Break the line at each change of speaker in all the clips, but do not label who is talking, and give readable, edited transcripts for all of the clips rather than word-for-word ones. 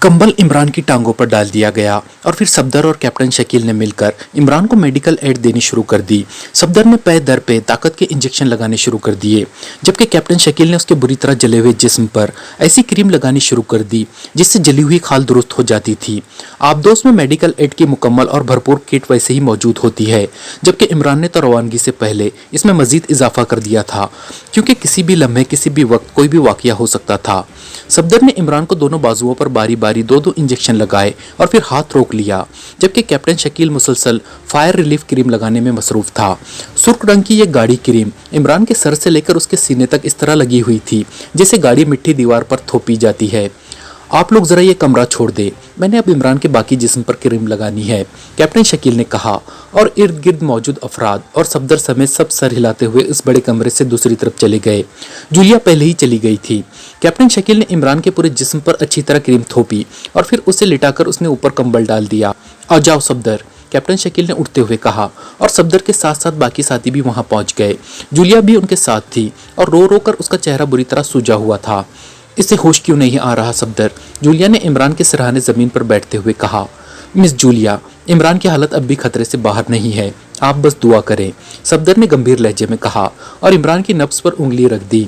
कंबल इमरान की टांगों पर डाल दिया गया और फिर सफदर और कैप्टन शकील ने मिलकर इमरान को मेडिकल एड देनी शुरू कर दी। सफदर ने पे दर पे ताकत के इंजेक्शन लगाने शुरू कर दिए, जबकि कैप्टन शकील ने उसके बुरी तरह जले हुए जिस्म पर ऐसी क्रीम लगानी शुरू कर दी जिससे जली हुई खाल दुरुस्त हो जाती थी। आबदोस में मेडिकल एड की मुकम्मल और भरपूर किट वैसे ही मौजूद होती है, जबकि इमरान ने तो रवानगी से पहले इसमें मजीद इजाफा कर दिया था, क्योंकि किसी भी लम्हे किसी भी वक्त कोई भी वाकया हो सकता था। सफदर ने इमरान को दोनों बाजुओं पर बारी बारी दो इंजेक्शन लगाए और फिर हाथ रोक लिया, जबकि कैप्टन शकील मुसलसल फायर रिलीफ क्रीम लगाने में मसरूफ था। सुर्ख रंग की यह गाढ़ी क्रीम इमरान के सर से लेकर उसके सीने तक इस तरह लगी हुई थी जैसे गाढ़ी मिट्टी दीवार पर थोपी जाती है। आप लोग जरा ये कमरा छोड़ दे, मैंने अब इमरान के बाकी जिस्म पर क्रीम लगानी है, कैप्टन शकील ने कहा और इर्द गिर्द मौजूद अफराद और सफदर समेत सब सर हिलाते हुए इस बड़े कमरे से दूसरी तरफ चले गए। जूलिया पहले ही चली गई थी। कैप्टन शकील ने इमरान के पूरे जिस्म पर अच्छी तरह क्रीम थोपी और फिर उसे लिटाकर उसने ऊपर कंबल डाल दिया। आ जाओ सफदर, कैप्टन शकील ने उठते हुए कहा और सफदर के साथ साथ बाकी साथी भी वहां पहुंच गए। जूलिया भी उनके साथ थी और रो रो कर उसका चेहरा बुरी तरह सूजा हुआ था। इसे होश क्यों नहीं आ रहा सफदर, जूलिया ने इमरान के सिरहाने जमीन पर बैठते हुए कहा। मिस जूलिया, इमरान की हालत अब भी खतरे से बाहर नहीं है, आप बस दुआ करें, सफदर ने गंभीर लहजे में कहा और इमरान की नब्ज पर उंगली रख दी।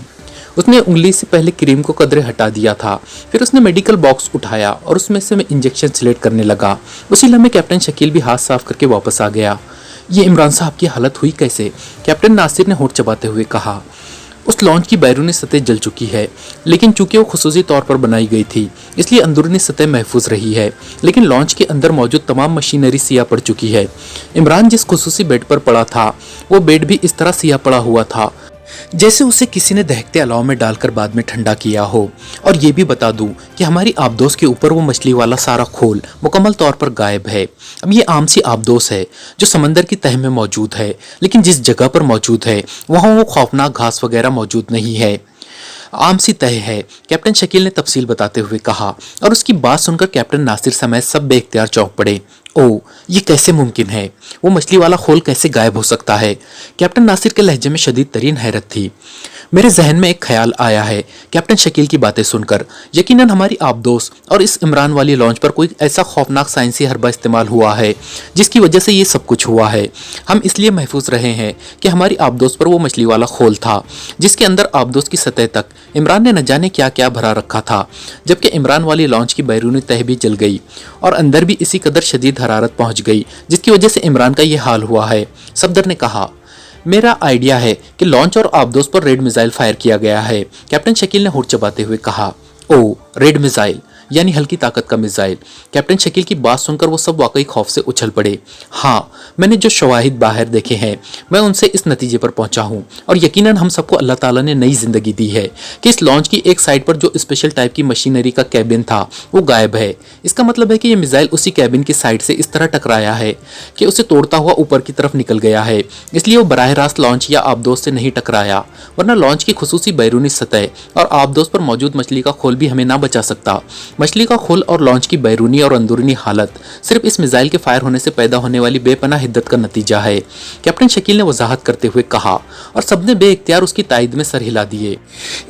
उसने उंगली से पहले क्रीम को कदरे हटा दिया था, फिर उसने मेडिकल बॉक्स उठाया और उसमें से इंजेक्शन सिलेक्ट करने लगा। उसी लम्हे कैप्टन शकील भी हाथ साफ करके वापस आ गया। ये इमरान साहब की हालत हुई कैसे, कैप्टन नासिर ने होठ चबाते हुए कहा। उस लॉन्च की बैरूनी सतह जल चुकी है, लेकिन चूंकि वो खुसूसी तौर पर बनाई गई थी इसलिए अंदरूनी सतह महफूज रही है, लेकिन लॉन्च के अंदर मौजूद तमाम मशीनरी सियाह पड़ चुकी है। इमरान जिस खुसूसी बेड पर पड़ा था वो बेड भी इस तरह सियाह पड़ा हुआ था जैसे उसे किसी ने दहकते अलाव में डालकर बाद में ठंडा किया हो। और ये भी बता दूं कि हमारी आबदोस के ऊपर वो मछली वाला सारा खोल मुकम्मल तौर पर गायब है। अब ये आम सी आबदोस है जो समंदर की तह में मौजूद है, लेकिन जिस जगह पर मौजूद है वहाँ वो खौफनाक घास वगैरह मौजूद नहीं है, आम सी तह है, कैप्टन शकील ने तफसील बताते हुए कहा। और उसकी बात सुनकर कैप्टन नासिर समेत सब बेख्तियार चौंक पड़े। ओह, ये कैसे मुमकिन है, वो मछली वाला खोल कैसे गायब हो सकता है, कैप्टन नासिर के लहजे में शदीद तरीन हैरत थी। मेरे जहन में एक ख्याल आया है, कैप्टन शकील की बातें सुनकर। यकीनन हमारी आबदोस और इस इमरान वाली लॉन्च पर कोई ऐसा खौफनाक साइंसी हरबा इस्तेमाल हुआ है जिसकी वजह से ये सब कुछ हुआ है। हम इसलिए महफूज रहे हैं कि हमारी आबदोस पर वो मछली वाला खोल था जिसके अंदर आबदोस की सतह तक इमरान ने न जाने क्या क्या भरा रखा था, जबकि इमरान वाली लॉन्च की बैरूनी तह भी जल गई और अंदर भी इसी कदर शदीद हरारत पहुंच गई जिसकी वजह से इमरान का ये हाल हुआ है। सफदर ने कहा, मेरा आइडिया है कि लॉन्च और आबदोस पर रेड मिसाइल फायर किया गया है, कैप्टन शकील ने होठ चबाते हुए कहा। ओ, रेड मिसाइल यानी हल्की ताकत का मिसाइल। कैप्टन शकील की बात सुनकर वो सब वाकई खौफ से उछल पड़े। हाँ, मैंने जो शवाहिद बाहर देखे हैं मैं उनसे इस नतीजे पर पहुंचा हूँ और यकीनन हम सबको अल्लाह ताला ने नई जिंदगी दी है कि इस लॉन्च की एक साइड पर जो स्पेशल टाइप की मशीनरी का कैबिन था वो गायब है। इसका मतलब है कि ये मिसाइल उसी कैबिन की साइड से इस तरह टकराया है कि उसे तोड़ता हुआ ऊपर की तरफ निकल गया है, इसलिए वो बराह रास्त लॉन्च या आबदोस से नहीं टकराया, वरना लॉन्च की खुसूसी बैरूनी सतह और आबदोस पर मौजूद मछली का खोल भी हमें ना बचा सकता। मछली का खोल और लॉन्च की बैरूनी और अंदरूनी हालत सिर्फ इस मिसाइल के फायर होने से पैदा होने वाली बेपनाह हिद्दत का नतीजा है, कैप्टन शकील ने वजाहत करते हुए कहा और सबने बेइख्तियार उसकी तायद में सर हिला दिए।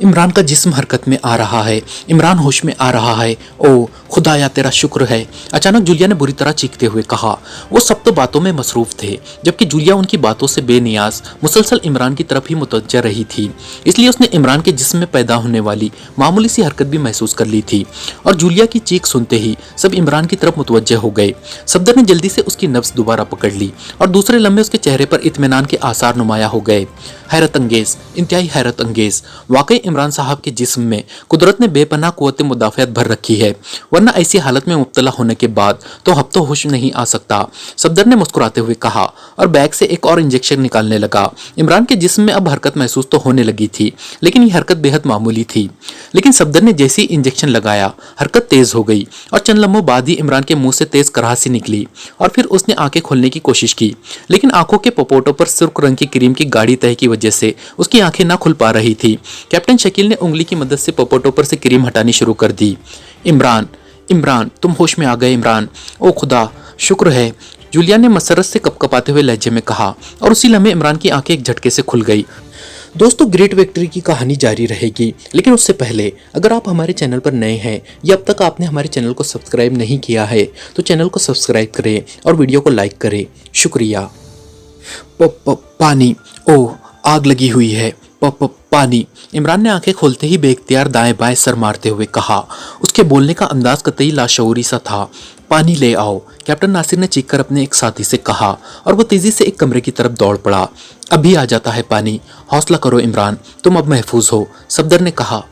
इमरान का जिस्म हरकत में आ रहा है, इमरान होश में आ रहा है, ओ खुदाया तेरा शुक्र है, अचानक जूलिया ने बुरी तरह चीखते हुए कहा। वो सब तो बातों में मसरूफ थे, जबकि जूलिया उनकी बातों से बेनियाज मुसलसल इमरान की तरफ ही मुतवज्जह रही थी, इसलिए उसने इमरान के जिस्म में पैदा होने वाली मामूली सी हरकत भी महसूस कर ली थी। और जूलिया की चीख सुनते ही सब इमरान की तरफ मुतवज्जह हो गए। सफदर ने जल्दी से उसकी नब्ज दोबारा पकड़ ली और दूसरे लम्हे उसके चेहरे पर इत्मीनान के आसार नुमाया हो गए। हैरत अंगेज, इंतहाई हैरत अंगेज, वाकई इमरान साहब के जिस्म में कुदरत ने बेपनाह कुव्वत मुदाफ़ियत भर रखी है, वरना ऐसी हालत में मुब्तला होने के बाद तो हफ्तों होश नहीं आ सकता, सफदर ने मुस्कुराते हुए कहा और बैग से एक और इंजेक्शन निकालने लगा। इमरान के जिस्म में अब हरकत महसूस तो होने लगी थी, लेकिन ये हरकत बेहद मामूली थी। लेकिन सफदर ने जैसे ही इंजेक्शन लगाया हरकत तेज हो गई और चंद लम्हों बाद ही इमरान के मुंह से तेज कराहसी निकली और फिर उसने आंखें खोलने की कोशिश की, लेकिन आंखों के पपोटों पर सुर्ख रंग की क्रीम की गाढ़ी तह की वजह से उसकी आंखें ना खुल पा रही थी। कैप्टन शकील ने उंगली की मदद से पपोटों पर से क्रीम हटानी शुरू कर दी। इमरान, इमरान, तुम होश में आ गए इमरान, ओ खुदा शुक्र है, जूलिया ने मसरत से कपकपाते हुए लहजे में कहा और उसी लम्हे इमरान की आंखें एक झटके से खुल गई। दोस्तों ग्रेट विक्ट्री की कहानी जारी रहेगी, लेकिन उससे पहले अगर आप हमारे चैनल पर नए हैं या अब तक आपने हमारे चैनल को सब्सक्राइब नहीं किया है तो चैनल को सब्सक्राइब करें और वीडियो को लाइक करें। शुक्रिया। पानी, ओह आग लगी हुई है। पानी। इमरान ने आंखें खोलते ही बेख्तियार दाएं बाएं सर मारते हुए कहा। उसके बोलने का अंदाज कतई लाशऊरी सा था। पानी ले आओ, कैप्टन नासिर ने चीखकर अपने एक साथी से कहा और वो तेजी से एक कमरे की तरफ दौड़ पड़ा। अभी आ जाता है पानी, हौसला करो इमरान, तुम अब महफूज हो, सफदर ने कहा।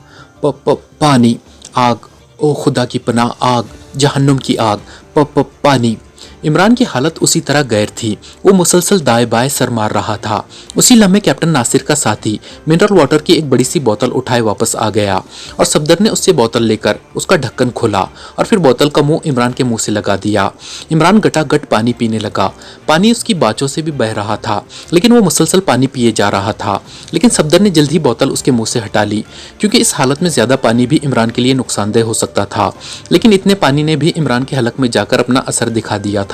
पानी, आग, ओ खुदा की पनाह, आग, जहन्नुम की आग, पानी। इमरान की हालत उसी तरह गैर थी। वो मुसलसल दाएं बाएं सर मार रहा था। उसी लम्हे कैप्टन नासिर का साथी मिनरल वाटर की एक बड़ी सी बोतल उठाए वापस आ गया और सफदर ने उससे बोतल लेकर उसका ढक्कन खोला और फिर बोतल का मुंह इमरान के मुंह से लगा दिया। इमरान गटागट पानी पीने लगा। पानी उसकी बाचों से भी बह रहा था, लेकिन वो मुसलसल पानी पिए जा रहा था। लेकिन सफदर ने जल्द ही बोतल उसके मुंह से हटा ली, क्योंकि इस हालत में ज्यादा पानी भी इमरान के लिए नुकसानदेह हो सकता था। लेकिन इतने पानी ने भी इमरान के हलक में जाकर अपना असर दिखा दिया था।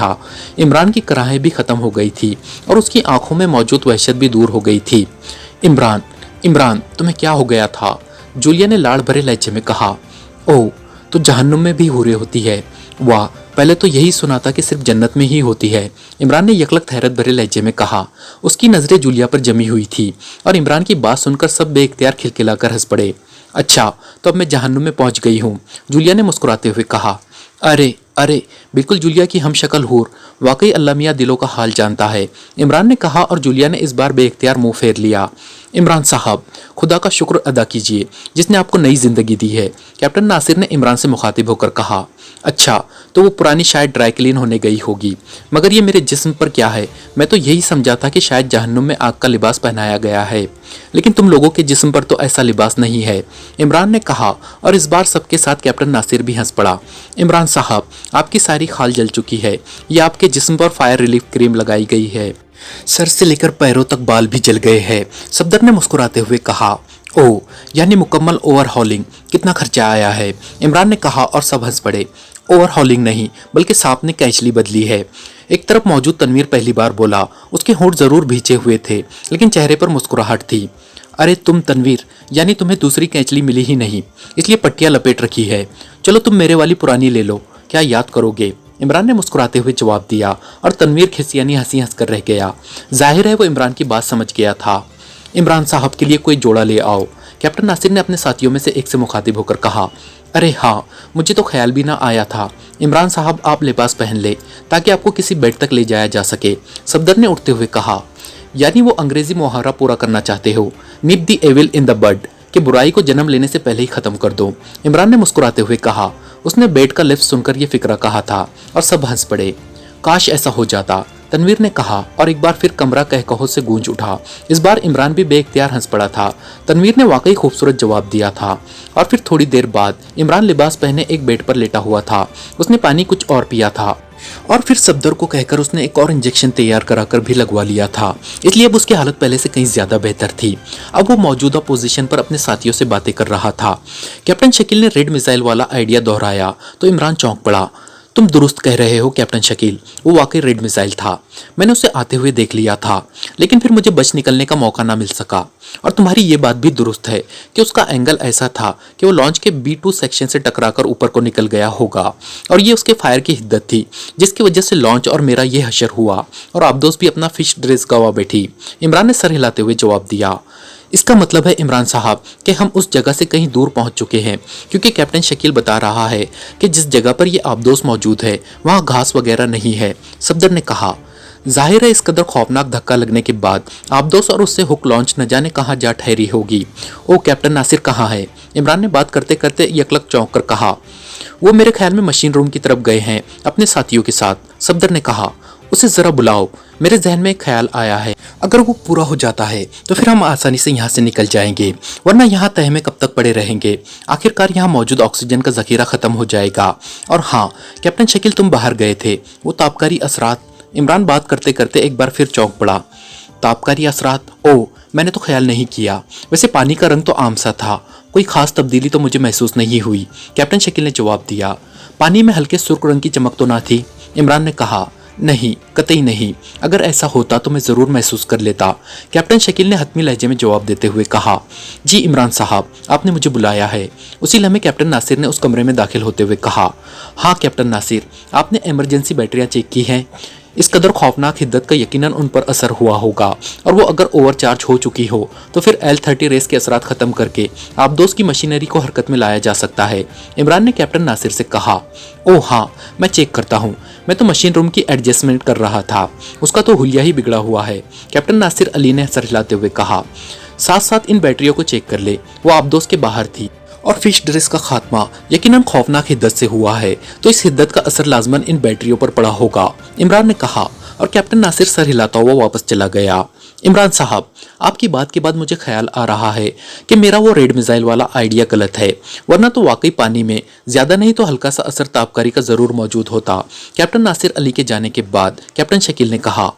इमरान की कराहें भी खत्म हो गई थी और उसकी आंखों में मौजूद वहशत भी दूर हो गई थी। इमरान, इमरान, तुम्हें क्या हो गया था? जूलिया ने लाड़ भरे लहजे में कहा। ओह, तो जहन्नुम में भी हूरें होती है? वाह, पहले तो यही सुना था कि सिर्फ जन्नत में ही होती है, इमरान ने यकलक हैरत भरे लहजे में कहा। उसकी नजरें जूलिया पर जमी हुई थी और इमरान की बात सुनकर सब बेइख्तियार खिलखिलाकर हंस पड़े। अच्छा, तो अब मैं जहन्नुम में पहुंच गई हूँ, जूलिया ने मुस्कुराते हुए कहा। अरे अरे, बिल्कुल जूलिया की हम शक्ल हूर, वाकई अल्लाह मियाँ दिलों का हाल जानता है, इमरान ने कहा और जूलिया ने इस बार बेइख्तियार मुंह फेर लिया। इमरान साहब, खुदा का शुक्र अदा कीजिए जिसने आपको नई जिंदगी दी है, कैप्टन नासिर ने इमरान से मुखातिब होकर कहा। अच्छा, तो वो पुरानी शायद ड्राई क्लीन होने गई होगी, मगर ये मेरे जिस्म पर क्या है? मैं तो यही समझा था कि शायद जहन्नुम में आग का लिबास पहनाया गया है, लेकिन तुम लोगों के जिस्म पर तो ऐसा लिबास नहीं है, इमरान ने कहा और इस बार सबके साथ कैप्टन नासिर भी हंस पड़ा। इमरान साहब, आपकी सारी खाल जल चुकी है, ये आपके जिस्म पर फायर रिलीफ क्रीम लगाई गई है, सर से लेकर पैरों तक बाल भी जल गए हैं, सफदर ने मुस्कुराते हुए कहा। ओह, यानी मुकम्मल ओवरहॉलिंग, कितना खर्चा आया है? इमरान ने कहा और सब हंस पड़े। ओवरहॉलिंग नहीं, बल्कि सांप ने कैंचली बदली है, एक तरफ मौजूद तनवीर पहली बार बोला। उसके होंठ जरूर भींचे हुए थे, लेकिन चेहरे पर मुस्कुराहट थी। अरे तुम तनवीर, यानी तुम्हें दूसरी कैंचली मिली ही नहीं, इसलिए पट्टियां लपेट रखी है। चलो तुम मेरे वाली पुरानी ले लो, क्या याद करोगे? इमरान ने मुस्कुराते हुए जवाब दिया और तनवीर खिसियानी हंसी हंसकर रह गया। जाहिर है वो इमरान की बात समझ गया था। इमरान साहब के लिए कोई जोड़ा ले आओ, कैप्टन नासिर ने अपने साथियों में से एक से मुखातिब होकर कहा। अरे हाँ, मुझे तो ख्याल भी ना आया था। इमरान साहब, आप लिबास पहन ले ताकि आपको किसी बेड तक ले जाया जा सके, सफदर ने उठते हुए कहा। यानी वो अंग्रेजी मुहावरा पूरा करना चाहते हो, nip the evil in the bud, कि बुराई को जन्म लेने से पहले ही खत्म कर दो, इमरान ने मुस्कुराते हुए कहा। उसने बेड का लिफ्ट सुनकर ये फिक्रा कहा था और सब हंस पड़े। काश ऐसा हो जाता, तनवीर ने कहा और एक बार फिर कमरा कहकहो से गूंज उठा। इस बार इमरान भी बेइख्तियार हंस पड़ा था। तनवीर ने वाकई खूबसूरत जवाब दिया था और फिर थोड़ी देर बाद इमरान लिबास पहने एक बेड पर लेटा हुआ था। उसने पानी कुछ और पिया था और फिर सफदर को कहकर उसने एक और इंजेक्शन तैयार कराकर भी लगवा लिया था, इसलिए अब उसकी हालत पहले से कहीं ज्यादा बेहतर थी। अब वो मौजूदा पोजीशन पर अपने साथियों से बातें कर रहा था। कैप्टन शकील ने रेड मिसाइल वाला आइडिया दोहराया तो इमरान चौंक पड़ा। तुम दुरुस्त कह रहे हो कैप्टन शकील, वो वाकई रेड मिसाइल था, मैंने उसे आते हुए देख लिया था, लेकिन फिर मुझे बच निकलने का मौका ना मिल सका। और तुम्हारी ये बात भी दुरुस्त है कि उसका एंगल ऐसा था कि वो लॉन्च के B2 सेक्शन से टकराकर ऊपर को निकल गया होगा और ये उसके फायर की हिद्दत थी, जिसकी वजह से लॉन्च और मेरा ये हशर हुआ और आबदोस भी अपना फिश ड्रेस गवा बैठी, इमरान ने सर हिलाते हुए जवाब दिया। इसका मतलब है इमरान साहब कि हम उस जगह से कहीं दूर पहुंच चुके हैं, क्योंकि कैप्टन शकील बता रहा है कि जिस जगह पर ये आबदोस मौजूद है वहां घास वगैरह नहीं है, सफदर ने कहा। जाहिर है इस कदर खौफनाक धक्का लगने के बाद आबदोस और उससे हुक लॉन्च न जाने कहाँ जा ठहरी होगी। ओ कैप्टन नासिर कहाँ है? इमरान ने बात करते करते यकलक चौंक कर कहा। वो मेरे ख्याल में मशीन रूम की तरफ गए हैं अपने साथियों के साथ, सफदर ने कहा। उसे जरा बुलाओ, मेरे जहन में एक ख्याल आया है, अगर वो पूरा हो जाता है तो फिर हम आसानी से यहाँ से निकल जाएंगे, वरना यहाँ तह में कब तक पड़े रहेंगे। आखिरकार यहाँ मौजूद ऑक्सीजन का जखीरा खत्म हो जाएगा। और हाँ कैप्टन शकील, तुम बाहर गए थे, वो ताबकारी असरात, इमरान बात करते करते एक बार फिर चौंक पड़ा। ताबकारी असरात? ओ, मैंने तो ख्याल नहीं किया। वैसे पानी का रंग तो आम सा था, कोई खास तब्दीली तो मुझे महसूस नहीं हुई, कैप्टन शकील ने जवाब दिया। पानी में हल्के सुर्ख रंग की चमक तो ना थी, इमरान ने कहा। नहीं, कतई नहीं। अगर ऐसा होता तो मैं ज़रूर महसूस कर लेता, कैप्टन शकील ने हतमी लहजे में जवाब देते हुए कहा। जी इमरान साहब, आपने मुझे बुलाया है। उसी लम्हे कैप्टन नासिर ने उस कमरे में दाखिल होते हुए कहा। हाँ कैप्टन नासिर, आपने इमरजेंसी बैटरियाँ चेक की हैं? इस कदर खौफनाक हिद्दत का यकीनन उन पर असर हुआ होगा, और वो अगर ओवरचार्ज हो चुकी हो तो फिर L30 रेस के असरात ख़त्म करके आप दोस्त की मशीनरी को हरकत में लाया जा सकता है। इमरान ने कैप्टन नासिर से कहा। ओह हाँ, मैं चेक करता हूँ। मैं तो मशीन रूम की एडजस्टमेंट कर रहा था, उसका तो हुलिया ही बिगड़ा हुआ है, कैप्टन नासिर अली ने सर हिलाते हुए कहा। साथ साथ इन बैटरियों को चेक कर ले, वो आप दोस्त के बाहर थी और फिश ड्रेस का खात्मा यकीनन खौफनाक हिद्दत से हुआ है, तो इस हिद्दत का असर लाजमन इन बैटरियों पर पड़ा होगा, इमरान ने कहा। और कैप्टन नासिर सर हिलाता हुआ वापस चला गया। इमरान साहब, आपकी बात के बाद मुझे ख्याल आ रहा है कि मेरा वो रेड मिसाइल वाला आइडिया गलत है, वरना तो वाकई पानी में ज्यादा नहीं तो हल्का सा असर ताबकारी का जरूर मौजूद होता। कैप्टन नासिर अली के जाने के बाद कैप्टन शकील ने कहा।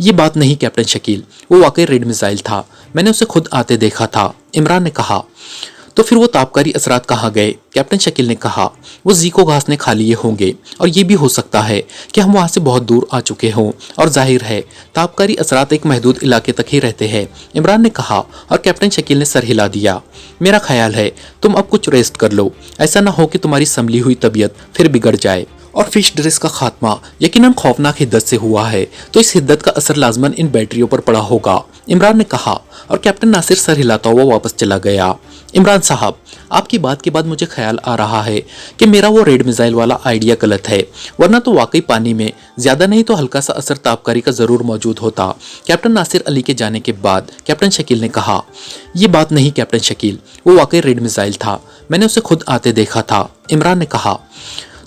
ये बात नहीं कैप्टन शकील, वो वाकई रेड मिसाइल था, मैंने उसे खुद आते देखा था, इमरान ने कहा। तो फिर वो ताबकारी असरात कहाँ गए? कैप्टन शकील ने कहा। वो जीको घास ने खा लिए होंगे, और ये भी हो सकता है कि हम वहाँ से बहुत दूर आ चुके हों, और जाहिर है ताबकारी असरात एक महदूद इलाके तक ही रहते हैं, इमरान ने कहा। और कैप्टन शकील ने सर हिला दिया। मेरा ख्याल है तुम अब कुछ रेस्ट कर लो, ऐसा ना हो कि तुम्हारी संभली हुई तबीयत फिर बिगड़ जाए। और फिश ड्रेस का खात्मा यकीनन खौफनाक हिद्दत से हुआ है, तो इस हिद्दत का असर लाजमन इन बैटरियों पर पड़ा होगा, इमरान ने कहा। और कैप्टन नासिर सर हिलाता हुआ वापस चला गया। इमरान साहब, आपकी बात के बाद मुझे ख्याल आ रहा है कि मेरा वो रेड मिसाइल वाला आइडिया गलत है, वरना तो वाकई पानी में ज्यादा नहीं तो हल्का सा असर ताबकारी का जरूर मौजूद होता। कैप्टन नासिर अली के जाने के बाद कैप्टन शकील ने कहा। ये बात नहीं कैप्टन शकील, वो वाकई रेड मिसाइल था, मैंने उसे खुद आते देखा था, इमरान ने कहा।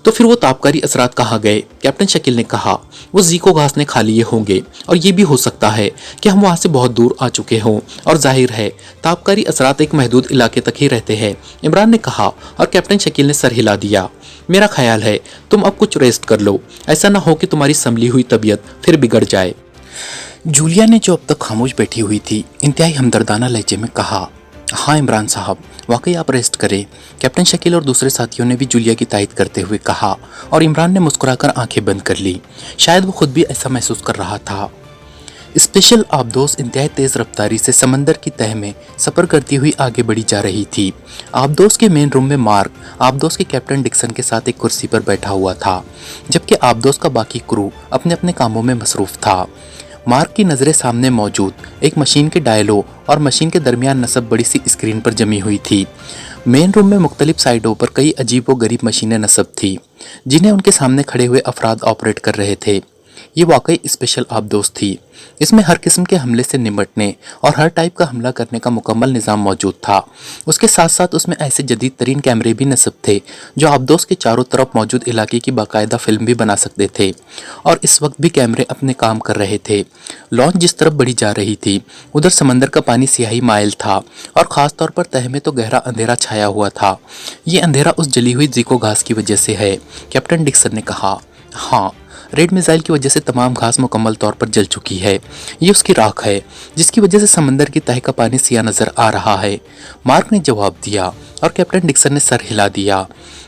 तो फिर वो ताबकारी असरात कहाँ गए? कैप्टन शकील ने कहा। वो जीको घास ने खा लिए होंगे, और ये भी हो सकता है कि हम वहाँ से बहुत दूर आ चुके हों, और जाहिर है ताबकारी असरात एक महदूद इलाके तक ही रहते हैं, इमरान ने कहा। और कैप्टन शकील ने सर हिला दिया। मेरा ख्याल है तुम अब कुछ रेस्ट कर लो, ऐसा ना हो कि तुम्हारी संभली हुई तबीयत फिर बिगड़ जाए। जूलिया ने जो अब तक खामोश बैठी हुई थी इंतहाई हमदर्दाना लहजे में कहा। हाँ इमरान साहब, वाकई आप रेस्ट करें। कैप्टन शकील और दूसरे साथियों ने भी जूलिया की तायद करते हुए कहा, और इमरान ने मुस्कुराकर आंखें बंद कर ली। शायद वो खुद भी ऐसा महसूस कर रहा था। स्पेशल आबदोस इंतहाई तेज़ रफ्तारी से समंदर की तह में सफ़र करती हुई आगे बढ़ी जा रही थी। आबदोस के मेन रूम में मार्क आबदोस के कैप्टन डिक्सन के साथ एक कुर्सी पर बैठा हुआ था, जबकि आबदोस का बाकी क्रू अपने अपने कामों में मसरूफ़ था। मार्क की नज़रें सामने मौजूद एक मशीन के डायलों और मशीन के दरमियान नस्ब बड़ी सी स्क्रीन पर जमी हुई थी। मेन रूम में मुख्तलिफ साइडों पर कई अजीब व गरीब मशीनें नस्ब थी, जिन्हें उनके सामने खड़े हुए अफराद ऑपरेट कर रहे थे। ये वाकई स्पेशल आबदोस थी। इसमें हर किस्म के हमले से निपटने और हर टाइप का हमला करने का मुकम्मल निज़ाम मौजूद था। उसके साथ साथ उसमें ऐसे जदीद तरीन कैमरे भी नस्ब थे जो आबदोस के चारों तरफ मौजूद इलाके की बाकायदा फिल्म भी बना सकते थे, और इस वक्त भी कैमरे अपने काम कर रहे थे। लॉन्च जिस तरफ बढ़ी जा रही थी उधर समंदर का पानी स्याही माइल था, और ख़ास तौर पर तह में तो गहरा अंधेरा छाया हुआ था। ये अंधेरा उस जली हुई जीको घास की वजह से है, कैप्टन डिक्सन ने कहा। हाँ, रेड मिसाइल की वजह से तमाम घास मुकम्मल तौर पर जल चुकी है। ये उसकी राख है जिसकी वजह से समंदर की तह का पानी सिया नजर आ रहा है, मार्क ने जवाब दिया। और कैप्टन डिक्सन ने सर हिला दिया।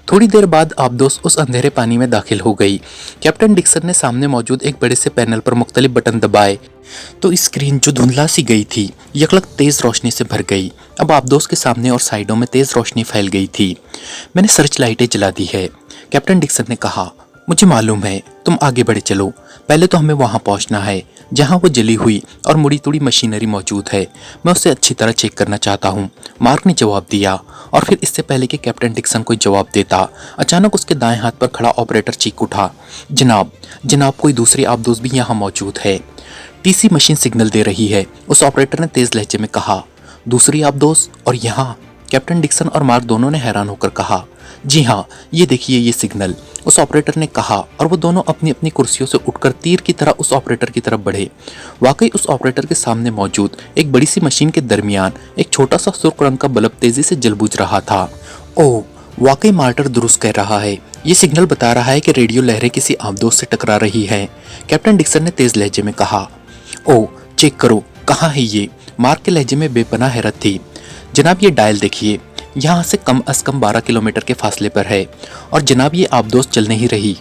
थोड़ी देर बाद आबदोस उस अंधेरे पानी में दाखिल हो गई। कैप्टन डिक्सन ने सामने मौजूद एक बड़े से पैनल पर मुख्तलिफ बटन दबाए तो स्क्रीन जो धुंधला सी गई थी यकलक तेज रोशनी से भर गई। अब आबदोस के सामने और साइडों में तेज रोशनी फैल गई थी। मैंने सर्च लाइटें जला दी है, कैप्टन डिक्सन ने कहा। मुझे मालूम है, तुम आगे बढ़े चलो। पहले तो हमें वहां पहुंचना है जहां वो जली हुई और मुड़ी तुड़ी मशीनरी मौजूद है। मैं उसे अच्छी तरह चेक करना चाहता हूं, मार्क ने जवाब दिया। और फिर इससे पहले कि कैप्टन डिक्सन कोई जवाब देता, अचानक उसके दाएं हाथ पर खड़ा ऑपरेटर चीख उठा। जनाब, जनाब, कोई दूसरी आबदोस भी यहाँ मौजूद है। टीसी मशीन सिग्नल दे रही है, उस ऑपरेटर ने तेज लहजे में कहा। दूसरी आबदोस और यहाँ? कैप्टन डिक्सन और मार्क दोनों ने हैरान होकर कहा। जी हाँ, ये देखिए ये सिग्नल, उस ऑपरेटर ने कहा, और वो दोनों अपनी अपनी कुर्सियों से उठकर तीर की तरह उस ऑपरेटर की तरफ बढ़े। वाकई उस ऑपरेटर के सामने मौजूद एक बड़ी सी मशीन के दरमियान एक छोटा सा सुर्ख रंग का बल्ब तेजी से जल बुझ रहा था। ओह, वाकई मार्टर दुरुस्त कह रहा है। ये सिग्नल बता रहा है कि रेडियो लहरें किसी आबदोस से टकरा रही हैं, कैप्टन डिक्सन ने तेज लहजे में कहा। ओह, चेक करो, कहाँ है ये? मार्क के लहजे में बेपनाह हैरत थी। जनाब, ये डायल देखिए, यहाँ से कम अज कम 12 किलोमीटर के फासले पर है, और जनाब ये आबदोस चल नहीं रही।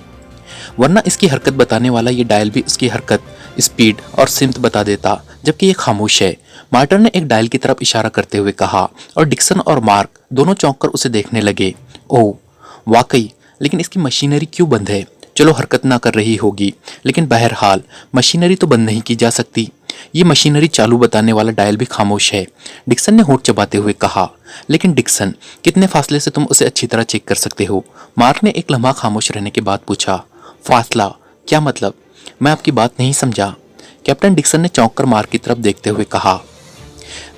वरना इसकी हरकत बताने वाला ये डायल भी उसकी हरकत, स्पीड और सिमत बता देता, जबकि ये खामोश है। मार्टर ने एक डायल की तरफ इशारा करते हुए कहा और डिक्सन और मार्क दोनों चौंक कर उसे देखने लगे। ओह वाकई, लेकिन इसकी मशीनरी क्यों बंद है? चलो हरकत ना कर रही होगी, लेकिन बहरहाल मशीनरी तो बंद नहीं की जा सकती। ये मशीनरी चालू बताने वाला डायल भी खामोश है, डिक्सन ने होंठ चबाते हुए कहा। लेकिन डिक्सन, कितने फासले से तुम उसे अच्छी तरह चेक कर सकते हो? मार्क ने एक लम्हा खामोश रहने के बाद पूछा। फासला? क्या मतलब? मैं आपकी बात नहीं समझा। कैप्टन डिक्सन ने चौंक कर मार्क की तरफ देखते हुए कहा।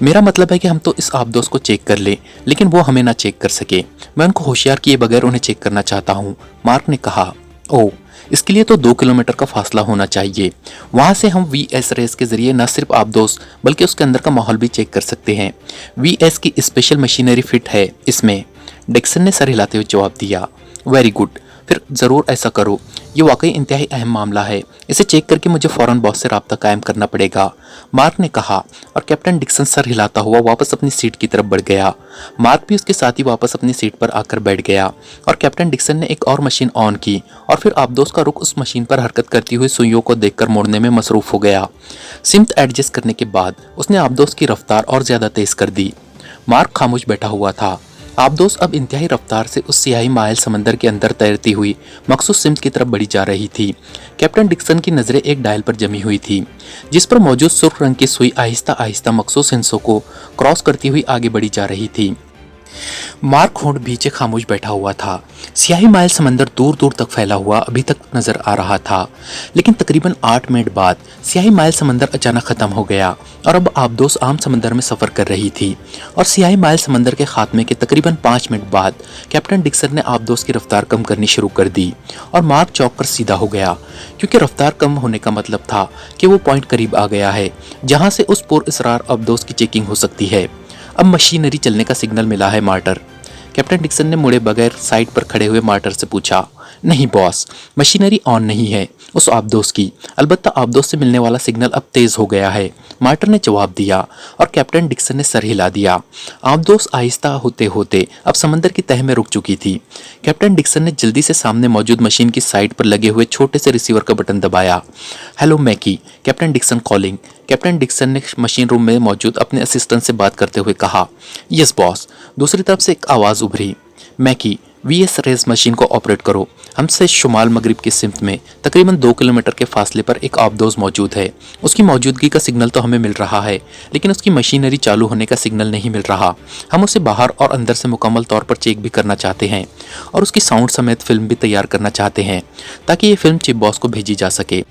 मेरा मतलब है कि हम तो इस आबदोस को चेक कर लें, लेकिन वो हमें ना चेक कर सके। मैं उनको होशियार किए बगैर उन्हें चेक करना चाहता हूँ, मार्क ने कहा। ओह, इसके लिए तो 2 किलोमीटर का फासला होना चाहिए। वहां से हम वीएस रेस के जरिए न सिर्फ आबदोस बल्कि उसके अंदर का माहौल भी चेक कर सकते हैं। वीएस की स्पेशल मशीनरी फिट है इसमें, डिक्सन ने सर हिलाते हुए जवाब दिया। वेरी गुड, फिर ज़रूर ऐसा करो। ये वाकई इंतहाई अहम मामला है। इसे चेक करके मुझे फ़ौरन बॉस से राब्ता कायम करना पड़ेगा, मार्क ने कहा और कैप्टन डिक्सन सर हिलाता हुआ वापस अपनी सीट की तरफ बढ़ गया। मार्क भी उसके साथ ही वापस अपनी सीट पर आकर बैठ गया और कैप्टन डिक्सन ने एक और मशीन ऑन की और फिर आबदोस का रुख उस मशीन पर हरकत करती हुई सुइयों को देखकर मोड़ने में मसरूफ हो गया। सिमत एडजस्ट करने के बाद उसने आबदोस की रफ्तार और ज़्यादा तेज़ कर दी। मार्क खामोश बैठा हुआ था। आबदोस अब इंतहाई रफ्तार से उस सियाही माइल समंदर के अंदर तैरती हुई मखसूस सिमत की तरफ बढ़ी जा रही थी। कैप्टन डिक्सन की नज़रें एक डायल पर जमी हुई थी, जिस पर मौजूद सुर्ख रंग की सुई आहिस्ता आहिस्ता मखसूस हिस्सों को क्रॉस करती हुई आगे बढ़ी जा रही थी। मार्क होंठ भींचे खामोश बैठा हुआ था। सियाही माइल समंदर दूर दूर तक फैला हुआ अभी तक नजर आ रहा था, लेकिन तकरीबन 8 मिनट बाद सियाही माइल समंदर अचानक खत्म हो गया और अब आबदोस आम समंदर में सफर कर रही थी। और सियाही माइल समंदर के खात्मे के तकरीबन 5 मिनट बाद कैप्टन डिक्सन ने आबदोस की रफ्तार कम करनी शुरू कर दी और मार्क चौंक कर सीधा हो गया, क्योंकि रफ्तार कम होने का मतलब था कि वो पॉइंट करीब आ गया है जहां से उस पुरअसरार आबदोस की चेकिंग हो सकती है। अब मशीनरी चलने का सिग्नल मिला है मार्टर, कैप्टन डिक्सन ने मुड़े बगैर साइड पर खड़े हुए मार्टर से पूछा। नहीं बॉस, मशीनरी ऑन नहीं है उस आबदोस की, अलबत्ता आबदोस से मिलने वाला सिग्नल अब तेज हो गया है, मार्टर ने जवाब दिया और कैप्टन डिक्सन ने सर हिला दिया। आबदोस आहिस्ता होते होते अब समंदर की तह में रुक चुकी थी। कैप्टन डिक्सन ने जल्दी से सामने मौजूद मशीन की साइड पर लगे हुए छोटे से रिसीवर का बटन दबाया। Hello Mackie, captain Dixon calling. Captain Dixon ने मशीन रूम में मौजूद अपने असिस्टेंट से बात करते हुए कहा। यस बॉस, दूसरी तरफ से एक आवाज़ उभरी। मैकी, वीएस रेस मशीन को ऑपरेट करो। हमसे शुमाल मगरिब की सिमत में तकरीबन 2 किलोमीटर के फासले पर एक आबदोस मौजूद है। उसकी मौजूदगी का सिग्नल तो हमें मिल रहा है, लेकिन उसकी मशीनरी चालू होने का सिग्नल नहीं मिल रहा। हम उसे बाहर और अंदर से मुकम्मल तौर पर चेक भी करना चाहते हैं और उसकी साउंड समेत फिल्म भी तैयार करना चाहते हैं, ताकि ये फिल्म चीफ बॉस को भेजी जा सके।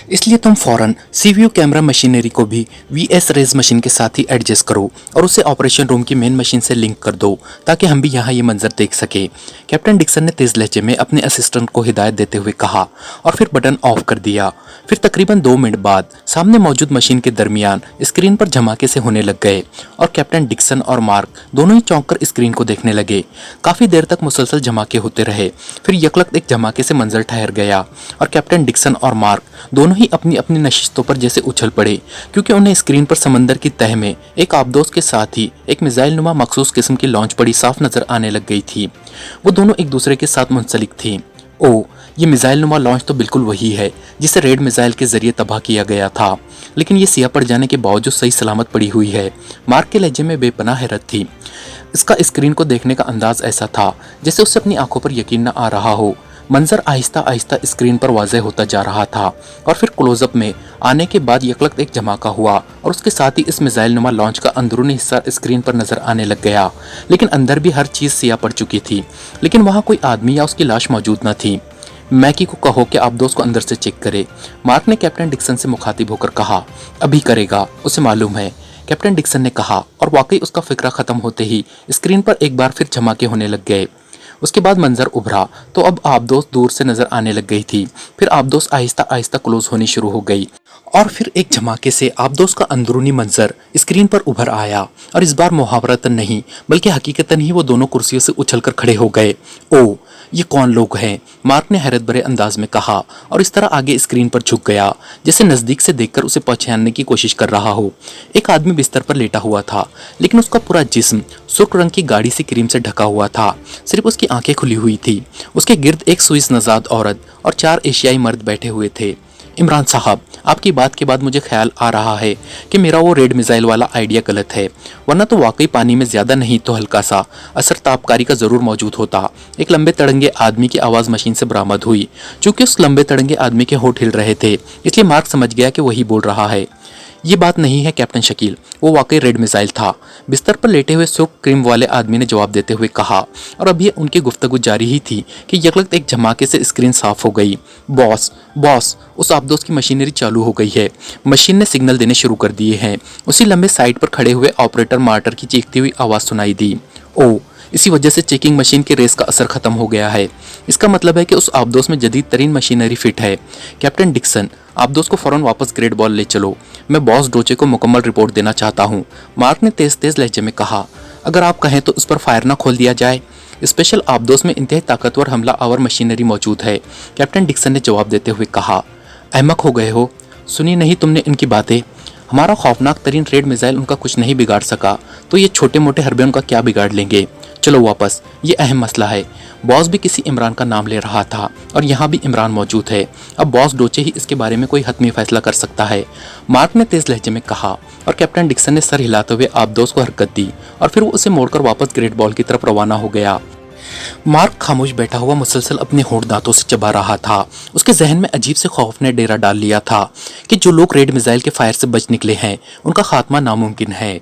इसलिए तुम फ़ौरन सीवीयू कैमरा मशीनरी को भी वीएस रेस मशीन के साथ ही एडजस्ट करो और उसे ऑपरेशन रूम की मेन मशीन से लिंक कर दो, ताकि हम भी यहाँ ये मंजर देख सके। कैप्टन डिक्सन ने तेज लहजे में अपने असिस्टेंट को हिदायत देते हुए कहा और फिर बटन ऑफ कर दिया। फिर तकरीबन 2 मिनट बाद सामने मौजूद मशीन के दरमियान स्क्रीन पर धमाके से होने लग गए और कैप्टन डिक्सन और मार्क दोनों ही चौंक कर स्क्रीन को देखने लगे। काफी देर तक मुसलसल धमाके होते रहे, फिर यकलख्त एक धमाके से मंजर ठहर गया और कैप्टन डिक्सन और मार्क दोनों ही अपनी अपनी नशिस्तों पर जैसे उछल पड़े, क्योंकि उन्हें स्क्रीन पर समंदर की तह में एक आबदोस के साथ ही एक मिसाइल नुमा मखसूस किस्म की लॉन्च पड़ी साफ नजर आने लग गई थी। वो दोनों एक दूसरे के साथ मुंसलिक थी। ओह, ये मिसाइल नुमा लॉन्च तो बिल्कुल वही है जिसे रेड मिसाइल के जरिए तबाह किया गया था, लेकिन ये सिया पड़ जाने के बावजूद सही सलामत पड़ी हुई है। मार्क के लहजे में बेपनाह हैरत थी। इसका स्क्रीन को देखने का अंदाज ऐसा था जैसे उससे अपनी आंखों पर यकीन न आ रहा हो। मंजर आहिस्ता आहिस्ता स्क्रीन पर वाज़ेह होता जा रहा था और फिर क्लोजअप में आने के बाद यकलख्त एक धमाका हुआ और उसके साथ ही इस मिसाइल नुमा लॉन्च का अंदरूनी हिस्सा स्क्रीन पर नजर आने लग गया, लेकिन अंदर भी हर चीज़ सिया पड़ चुकी थी, लेकिन वहाँ कोई आदमी या उसकी लाश मौजूद न थी। मैकी को कहो कि आबदोस को अंदर से चेक करे, मार्क ने कैप्टन डिक्सन से मुखातिब होकर कहा। अभी करेगा, उसे मालूम है, कैप्टन डिक्सन ने कहा और वाकई उसका फिक्रा खत्म होते ही स्क्रीन पर एक बार फिर धमाके होने लग गए। उसके बाद मंजर उभरा तो अब आबदोस दूर से नजर आने लग गई थी। फिर आबदोस आहिस्ता आहिस्ता क्लोज होनी शुरू हो गई और फिर एक धमाके से आबदोस का अंदरूनी मंजर स्क्रीन पर उभर आया और इस बार मुहावरतन नहीं बल्कि हकीकतन ही वो दोनों कुर्सियों से उछलकर खड़े हो गए। ओ, ये कौन लोग हैं? मार्क ने हैरत भरे अंदाज में कहा और इस तरह आगे स्क्रीन पर झुक गया जैसे नजदीक से देखकर उसे पहचानने की कोशिश कर रहा हो। एक आदमी बिस्तर पर लेटा हुआ था, लेकिन उसका पूरा जिस्म सुर्ख रंग की गाढ़ी सी क्रीम से ढका हुआ था। सिर्फ उसकी आंखें खुली हुई थी। उसके गिर्द एक स्विस नजाद औरत और 4 एशियाई मर्द बैठे हुए थे। इमरान साहब, आपकी बात के बाद मुझे ख्याल आ रहा है कि मेरा वो रेड मिसाइल वाला आइडिया गलत है, वरना तो वाकई पानी में ज्यादा नहीं तो हल्का सा असर तापकारी का जरूर मौजूद होता। एक लंबे तड़ंगे आदमी की आवाज मशीन से बरामद हुई। चूंकि उस लंबे तड़ंगे आदमी के होठ हिल रहे थे, इसलिए मार्क समझ गया कि वही बोल रहा है। ये बात नहीं है कैप्टन शकील, वो वाकई रेड मिसाइल था, बिस्तर पर लेटे हुए सुर्ख क्रीम वाले आदमी ने जवाब देते हुए कहा। और अब ये उनकी गुफ्तगू जारी ही थी कि यकलक्त एक धमाके से स्क्रीन साफ हो गई। बॉस बॉस, उस आबदोस की मशीनरी चालू हो गई है। मशीन ने सिग्नल देने शुरू कर दिए हैं। उसी लंबे साइड पर खड़े हुए ऑपरेटर मार्टर की चीखती हुई आवाज सुनाई दी। ओ, इसी वजह से चेकिंग मशीन की रेस का असर खत्म हो गया है। इसका मतलब है कि उस आबदोस में जदीद तरीन मशीनरी फिट है। कैप्टन डिक्सन, आबदोस को फौरन वापस ग्रेट बॉल ले चलो। मैं बॉस डोचे को मुकम्मल रिपोर्ट देना चाहता हूँ, मार्क ने तेज तेज लहजे में कहा। अगर आप कहें तो उस पर फायर ना खोल दिया जाए। स्पेशल आबदोस में इंतहाई ताकतवर हमला आवर मशीनरी मौजूद है, कैप्टन डिक्सन ने जवाब देते हुए कहा। अहमक हो गए हो, सुनी नहीं तुमने इनकी बातें? हमारा खौफनाक तरीन रेड मिसाइल उनका कुछ नहीं बिगाड़ सका, तो ये छोटे मोटे हरबे उनका क्या बिगाड़ लेंगे? चलो वापस, ये अहम मसला है। बॉस भी किसी इमरान का नाम ले रहा था और यहाँ भी इमरान मौजूद है। अब बॉस डोचे ही इसके बारे में कोई हतमी फैसला कर सकता है, मार्क ने तेज लहजे में कहा। और कैप्टन डिक्सन ने सर हिलाते हुए आबदोस को हरकत दी और फिर वो उसे मोड़कर वापस ग्रेट बॉल की तरफ रवाना हो गया। मार्क खामोश बैठा हुआ मुसलसल अपने होंठ दांतों से चबा रहा था। उसके जहन में अजीब से खौफ ने डेरा डाल लिया था कि जो लोग रेड मिसाइल के फायर से बच निकले हैं, उनका खात्मा नामुमकिन है।